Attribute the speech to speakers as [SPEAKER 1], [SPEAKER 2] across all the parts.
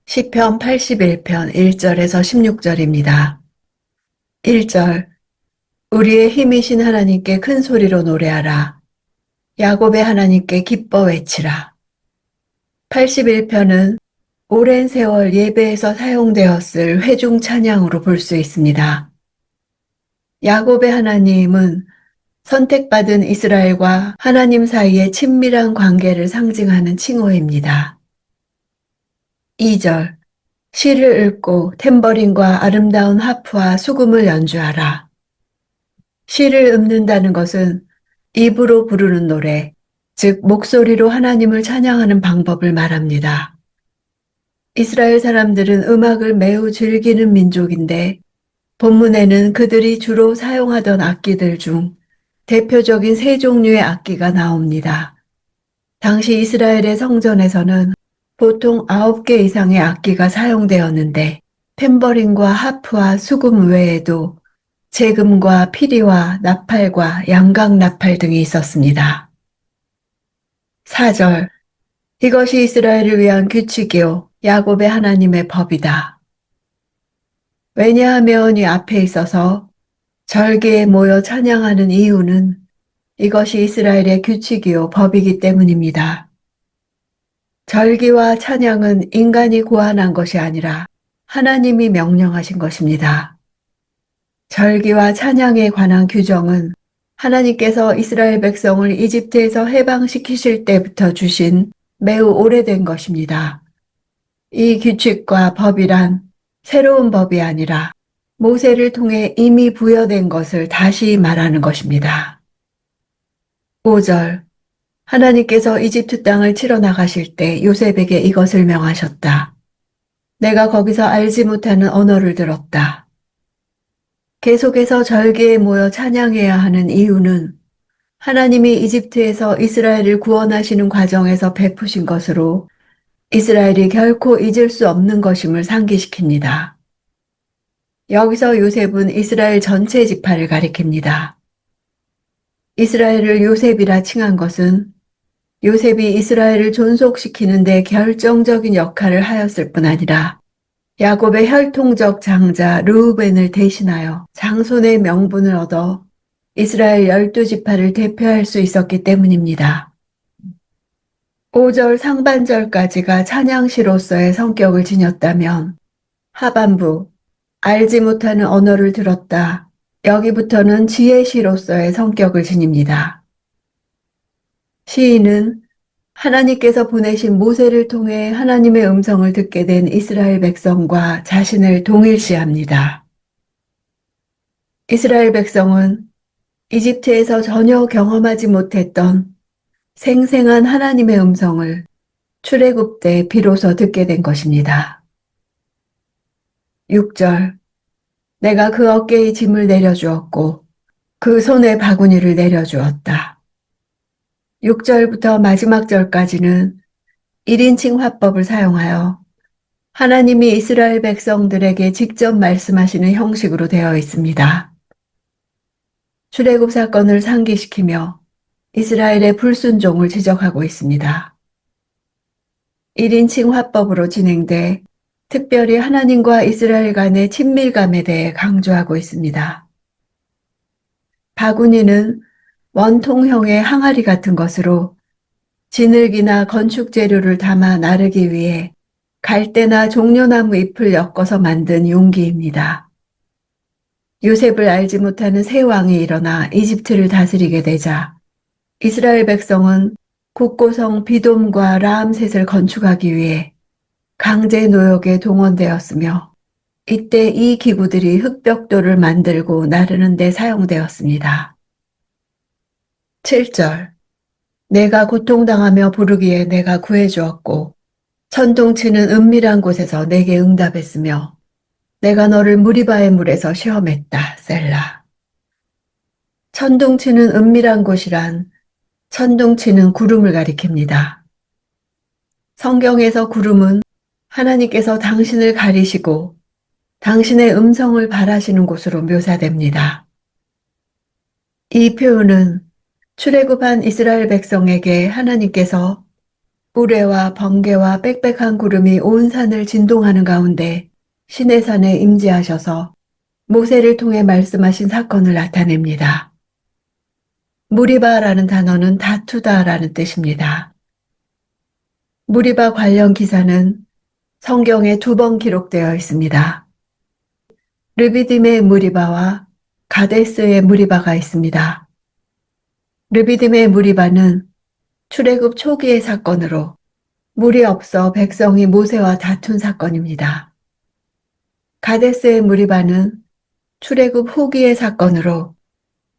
[SPEAKER 1] 시편 81편 1절에서 16절입니다. 1절. 우리의 힘이신 하나님께 큰 소리로 노래하라. 야곱의 하나님께 기뻐 외치라. 81편은 오랜 세월 예배에서 사용되었을 회중 찬양으로 볼 수 있습니다. 야곱의 하나님은 선택받은 이스라엘과 하나님 사이의 친밀한 관계를 상징하는 칭호입니다. 2절. 시를 읽고 탬버린과 아름다운 하프와 수금을 연주하라. 시를 읊는다는 것은 입으로 부르는 노래, 즉 목소리로 하나님을 찬양하는 방법을 말합니다. 이스라엘 사람들은 음악을 매우 즐기는 민족인데 본문에는 그들이 주로 사용하던 악기들 중 대표적인 세 종류의 악기가 나옵니다. 당시 이스라엘의 성전에서는 보통 9개 이상의 악기가 사용되었는데 탬버린과 하프와 수금 외에도 재금과 피리와 나팔과 양각 나팔 등이 있었습니다. 4절. 이것이 이스라엘을 위한 규칙이요 야곱의 하나님의 법이다. 왜냐하면 이 앞에 있어서 절기에 모여 찬양하는 이유는 이것이 이스라엘의 규칙이요 법이기 때문입니다. 절기와 찬양은 인간이 고안한 것이 아니라 하나님이 명령하신 것입니다. 절기와 찬양에 관한 규정은 하나님께서 이스라엘 백성을 이집트에서 해방시키실 때부터 주신 매우 오래된 것입니다. 이 규칙과 법이란 새로운 법이 아니라 모세를 통해 이미 부여된 것을 다시 말하는 것입니다. 5절. 하나님께서 이집트 땅을 치러 나가실 때 요셉에게 이것을 명하셨다. 내가 거기서 알지 못하는 언어를 들었다. 계속해서 절기에 모여 찬양해야 하는 이유는 하나님이 이집트에서 이스라엘을 구원하시는 과정에서 베푸신 것으로 이스라엘이 결코 잊을 수 없는 것임을 상기시킵니다. 여기서 요셉은 이스라엘 전체 지파를 가리킵니다. 이스라엘을 요셉이라 칭한 것은 요셉이 이스라엘을 존속시키는 데 결정적인 역할을 하였을 뿐 아니라 야곱의 혈통적 장자 르우벤을 대신하여 장손의 명분을 얻어 이스라엘 12지파를 대표할 수 있었기 때문입니다. 5절 상반절까지가 찬양시로서의 성격을 지녔다면 하반부 알지 못하는 언어를 들었다. 여기부터는 지혜시로서의 성격을 지닙니다. 시인은 하나님께서 보내신 모세를 통해 하나님의 음성을 듣게 된 이스라엘 백성과 자신을 동일시합니다. 이스라엘 백성은 이집트에서 전혀 경험하지 못했던 생생한 하나님의 음성을 출애굽 때 비로소 듣게 된 것입니다. 6절. 내가 그 어깨에 짐을 내려주었고 그 손에 바구니를 내려주었다. 6절부터 마지막 절까지는 1인칭 화법을 사용하여 하나님이 이스라엘 백성들에게 직접 말씀하시는 형식으로 되어 있습니다. 출애굽 사건을 상기시키며 이스라엘의 불순종을 지적하고 있습니다. 1인칭 화법으로 진행돼 특별히 하나님과 이스라엘 간의 친밀감에 대해 강조하고 있습니다. 바구니는 원통형의 항아리 같은 것으로 진흙이나 건축 재료를 담아 나르기 위해 갈대나 종려나무 잎을 엮어서 만든 용기입니다. 요셉을 알지 못하는 새 왕이 일어나 이집트를 다스리게 되자 이스라엘 백성은 국고성 비돔과 라암셋을 건축하기 위해 강제 노역에 동원되었으며 이때 이 기구들이 흙벽돌을 만들고 나르는 데 사용되었습니다. 7절. 내가 고통당하며 부르기에 내가 구해주었고 천둥치는 은밀한 곳에서 내게 응답했으며 내가 너를 무리바의 물에서 시험했다. 셀라. 천둥치는 은밀한 곳이란 천둥치는 구름을 가리킵니다. 성경에서 구름은 하나님께서 당신을 가리시고 당신의 음성을 바라시는 곳으로 묘사됩니다. 이 표현은 출애굽한 이스라엘 백성에게 하나님께서 우레와 번개와 빽빽한 구름이 온 산을 진동하는 가운데 시내산에 임재하셔서 모세를 통해 말씀하신 사건을 나타냅니다. 무리바라는 단어는 다투다라는 뜻입니다. 무리바 관련 기사는 성경에 2번 기록되어 있습니다. 르비딤의 무리바와 가데스의 무리바가 있습니다. 르비딤의 무리바는 출애굽 초기의 사건으로 물이 없어 백성이 모세와 다툰 사건입니다. 가데스의 무리바는 출애굽 후기의 사건으로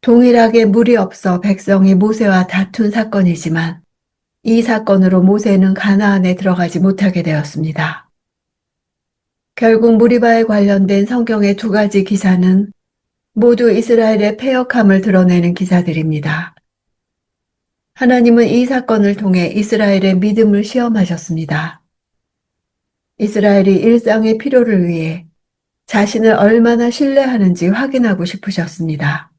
[SPEAKER 1] 동일하게 물이 없어 백성이 모세와 다툰 사건이지만 이 사건으로 모세는 가나안에 들어가지 못하게 되었습니다. 결국 무리바에 관련된 성경의 2가지 기사는 모두 이스라엘의 패역함을 드러내는 기사들입니다. 하나님은 이 사건을 통해 이스라엘의 믿음을 시험하셨습니다. 이스라엘이 일상의 필요를 위해 자신을 얼마나 신뢰하는지 확인하고 싶으셨습니다.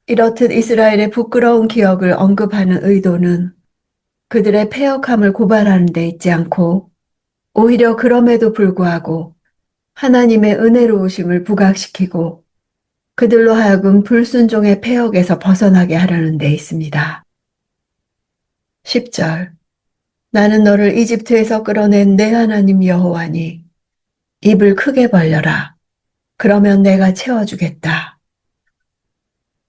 [SPEAKER 1] 이렇듯 이스라엘의 부끄러운 기억을 언급하는 의도는 그들의 패역함을 고발하는 데 있지 않고 오히려 그럼에도 불구하고 하나님의 은혜로우심을 부각시키고 그들로 하여금 불순종의 패역에서 벗어나게 하려는 데 있습니다. 10절 나는 너를 이집트에서 끌어낸 내 하나님 여호와니 입을 크게 벌려라. 그러면 내가 채워주겠다.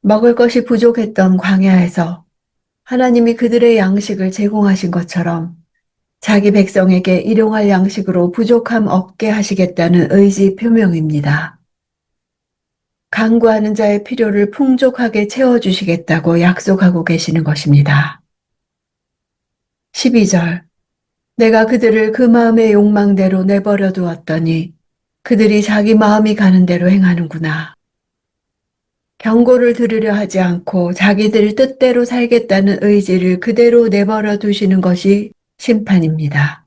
[SPEAKER 1] 먹을 것이 부족했던 광야에서 하나님이 그들의 양식을 제공하신 것처럼 자기 백성에게 일용할 양식으로 부족함 없게 하시겠다는 의지 표명입니다. 간구하는 자의 필요를 풍족하게 채워주시겠다고 약속하고 계시는 것입니다. 12절 내가 그들을 그 마음의 욕망대로 내버려 두었더니 그들이 자기 마음이 가는 대로 행하는구나. 경고를 들으려 하지 않고 자기들 뜻대로 살겠다는 의지를 그대로 내버려 두시는 것이 심판입니다.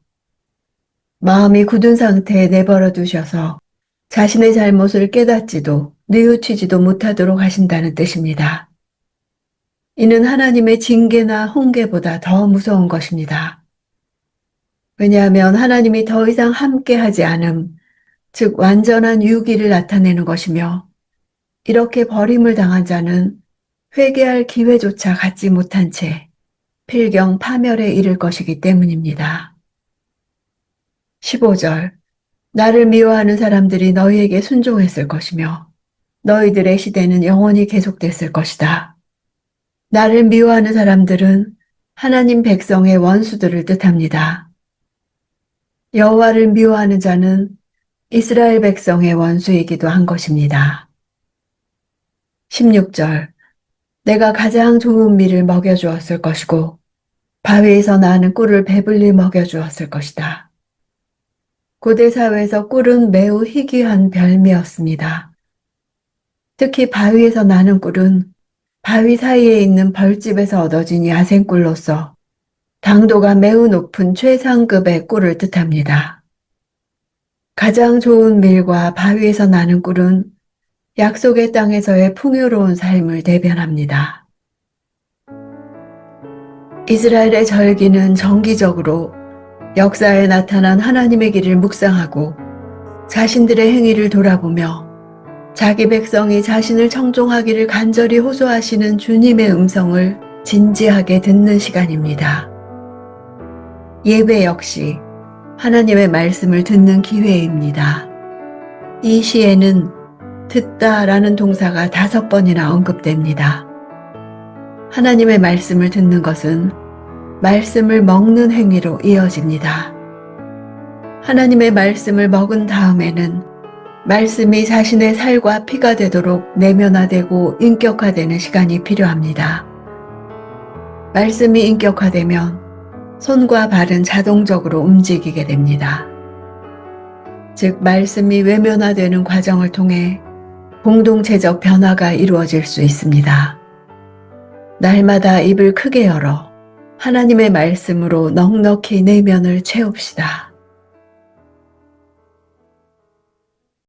[SPEAKER 1] 마음이 굳은 상태에 내버려 두셔서 자신의 잘못을 깨닫지도 뉘우치지도 못하도록 하신다는 뜻입니다. 이는 하나님의 징계나 훈계보다 더 무서운 것입니다. 왜냐하면 하나님이 더 이상 함께하지 않음, 즉 완전한 유기를 나타내는 것이며 이렇게 버림을 당한 자는 회개할 기회조차 갖지 못한 채 필경 파멸에 이를 것이기 때문입니다. 15절 나를 미워하는 사람들이 너희에게 순종했을 것이며 너희들의 시대는 영원히 계속됐을 것이다. 나를 미워하는 사람들은 하나님 백성의 원수들을 뜻합니다. 여호와를 미워하는 자는 이스라엘 백성의 원수이기도 한 것입니다. 16절 내가 가장 좋은 밀을 먹여주었을 것이고 바위에서 나는 꿀을 배불리 먹여주었을 것이다. 고대 사회에서 꿀은 매우 희귀한 별미였습니다. 특히 바위에서 나는 꿀은 바위 사이에 있는 벌집에서 얻어진 야생꿀로서 당도가 매우 높은 최상급의 꿀을 뜻합니다. 가장 좋은 밀과 바위에서 나는 꿀은 약속의 땅에서의 풍요로운 삶을 대변합니다. 이스라엘의 절기는 정기적으로 역사에 나타난 하나님의 길을 묵상하고 자신들의 행위를 돌아보며 자기 백성이 자신을 청종하기를 간절히 호소하시는 주님의 음성을 진지하게 듣는 시간입니다. 예배 역시 하나님의 말씀을 듣는 기회입니다. 이 시에는 듣다라는 동사가 5번이나 언급됩니다. 하나님의 말씀을 듣는 것은 말씀을 먹는 행위로 이어집니다. 하나님의 말씀을 먹은 다음에는 말씀이 자신의 살과 피가 되도록 내면화되고 인격화되는 시간이 필요합니다. 말씀이 인격화되면 손과 발은 자동적으로 움직이게 됩니다. 즉, 말씀이 외면화되는 과정을 통해 공동체적 변화가 이루어질 수 있습니다. 날마다 입을 크게 열어 하나님의 말씀으로 넉넉히 내면을 채웁시다.